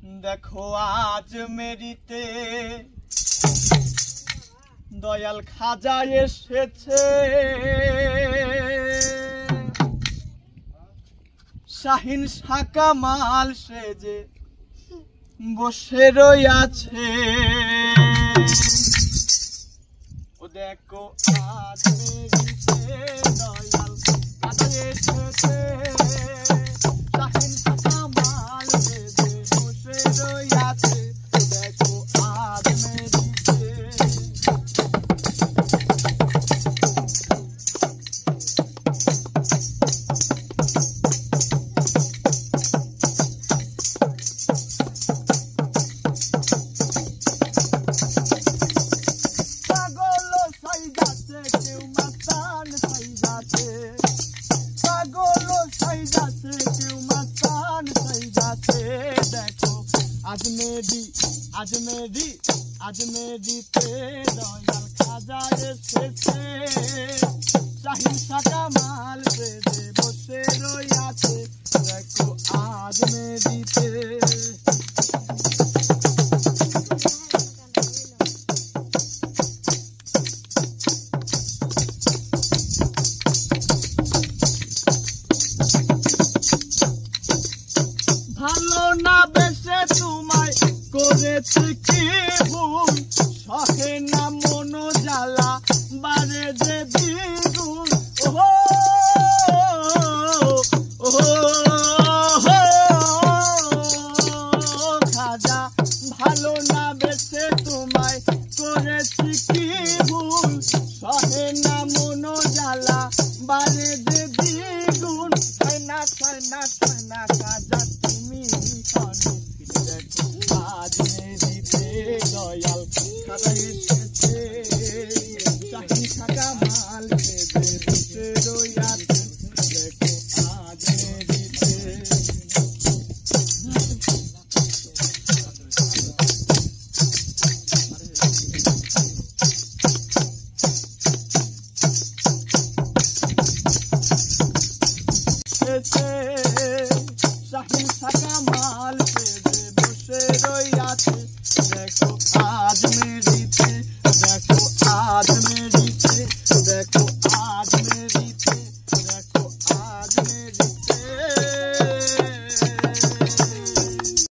देखो आज मेरीते दयाल खाजा एसेছে শাহিন শাকা মাল সেজে বসে রইয়াছে ও দেখো আজ মেরিতে দয়াল খাজা এসেছে শাহিন শাকা মাল সেজে বসে রইয়াছে দেখো আজ মেরিতে आज मेरीते दयाल खाजा एसेছে শাহিন শাকা মাল সেজে বসে রইয়াছে দেখো আজ মেরিতে ভালো না বেশে তোমায় করেছি কি ভুল